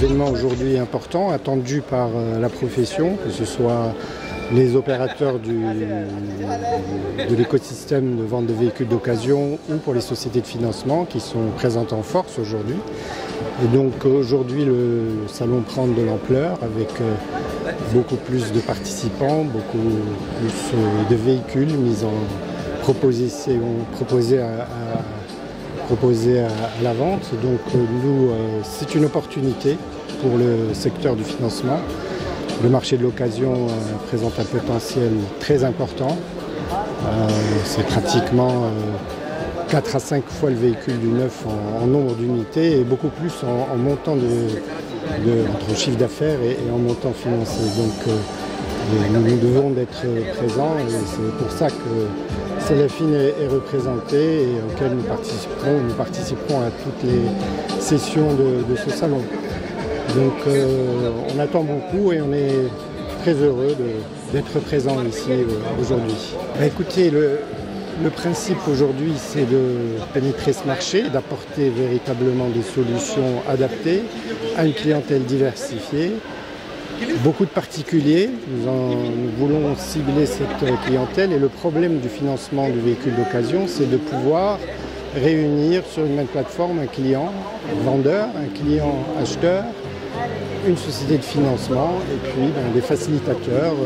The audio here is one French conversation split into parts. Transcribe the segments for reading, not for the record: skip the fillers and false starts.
événement aujourd'hui important, attendu par la profession, que ce soit les opérateurs de l'écosystème de vente de véhicules d'occasion ou pour les sociétés de financement qui sont présentes en force aujourd'hui. Et donc aujourd'hui le salon prend de l'ampleur avec beaucoup plus de participants, beaucoup plus de véhicules proposés à la vente. Donc nous, c'est une opportunité pour le secteur du financement. Le marché de l'occasion présente un potentiel très important. C'est pratiquement 4 à 5 fois le véhicule du neuf en nombre d'unités et beaucoup plus en montant entre chiffre d'affaires et en montant financier. Donc nous devons être présents et c'est pour ça que Célafine est représenté et auquel nous participerons à toutes les sessions de ce salon. Donc on attend beaucoup et on est très heureux d'être présent ici aujourd'hui. Écoutez, le principe aujourd'hui, c'est de pénétrer ce marché, d'apporter véritablement des solutions adaptées à une clientèle diversifiée. Beaucoup de particuliers, nous voulons cibler cette clientèle et le problème du financement du véhicule d'occasion, c'est de pouvoir réunir sur une même plateforme un client vendeur, un client acheteur, une société de financement et puis des facilitateurs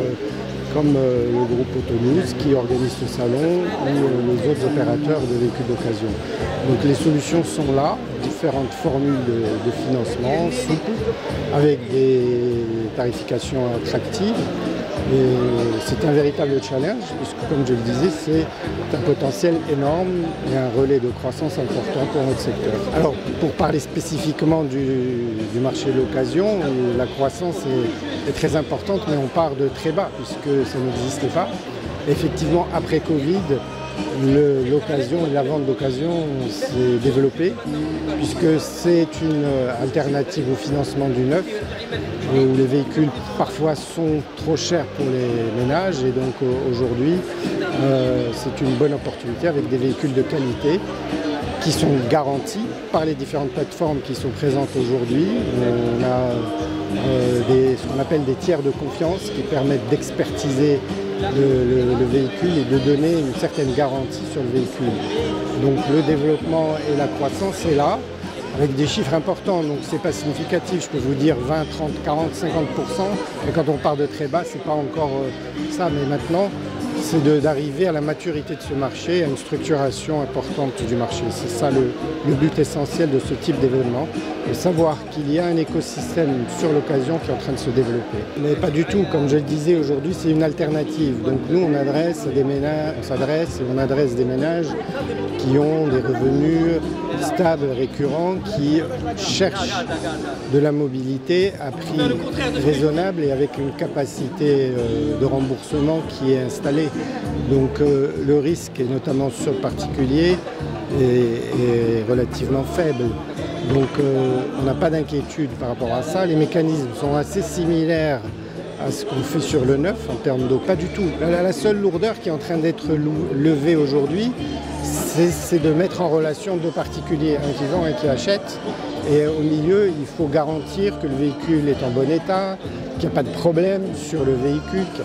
comme le groupe Autonews qui organise ce salon ou les autres opérateurs de véhicules d'occasion. Donc les solutions sont là, différentes formules de financement souples avec des tarifications attractives. Et c'est un véritable challenge puisque, comme je le disais, c'est un potentiel énorme et un relais de croissance important pour notre secteur. Alors, pour parler spécifiquement du marché de l'occasion, la croissance est très importante, mais on part de très bas puisque ça n'existait pas. Effectivement, après Covid, l'occasion et la vente d'occasion s'est développée puisque c'est une alternative au financement du neuf où les véhicules parfois sont trop chers pour les ménages et donc aujourd'hui c'est une bonne opportunité avec des véhicules de qualité qui sont garantis par les différentes plateformes qui sont présentes aujourd'hui. On a ce qu'on appelle des tiers de confiance qui permettent d'expertiser le véhicule et de donner une certaine garantie sur le véhicule. Donc le développement et la croissance est là, avec des chiffres importants, donc c'est pas significatif, je peux vous dire 20, 30, 40, 50%, et quand on part de très bas, c'est pas encore ça, mais maintenant, c'est d'arriver à la maturité de ce marché, à une structuration importante du marché. C'est ça le but essentiel de ce type d'événement, de savoir qu'il y a un écosystème sur l'occasion qui est en train de se développer. Mais pas du tout, comme je le disais aujourd'hui, c'est une alternative. Donc nous, on adresse des ménages qui ont des revenus stables, récurrents, qui cherchent de la mobilité à prix raisonnable et avec une capacité de remboursement qui est installée. Donc le risque, et notamment sur le particulier, est relativement faible. Donc on n'a pas d'inquiétude par rapport à ça. Les mécanismes sont assez similaires à ce qu'on fait sur le neuf en termes d'eau. Pas du tout. La seule lourdeur qui est en train d'être levée aujourd'hui, c'est de mettre en relation deux particuliers, un qui vend et un qui achète. Et au milieu, il faut garantir que le véhicule est en bon état, qu'il n'y a pas de problème sur le véhicule, qu'il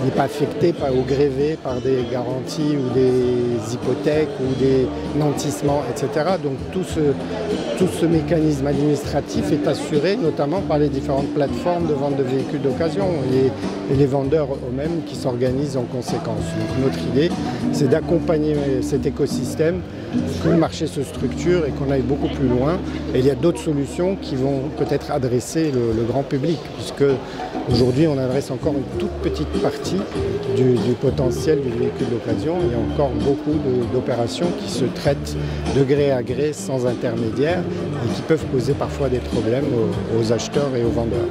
n'est pas affecté ou grévé par des garanties ou des hypothèques ou des nantissements, etc. Donc tout ce mécanisme administratif est assuré notamment par les différentes plateformes de vente de véhicules d'occasion et les vendeurs eux-mêmes qui s'organisent en conséquence. Donc notre idée, c'est d'accompagner cet écosystème, que le marché se structure et qu'on aille beaucoup plus loin. Et il y a d'autres solutions qui vont peut-être adresser le grand public, puisque aujourd'hui on adresse encore une toute petite partie du potentiel du véhicule d'occasion. Il y a encore beaucoup d'opérations qui se traitent de gré à gré sans intermédiaire et qui peuvent poser parfois des problèmes aux acheteurs et aux vendeurs.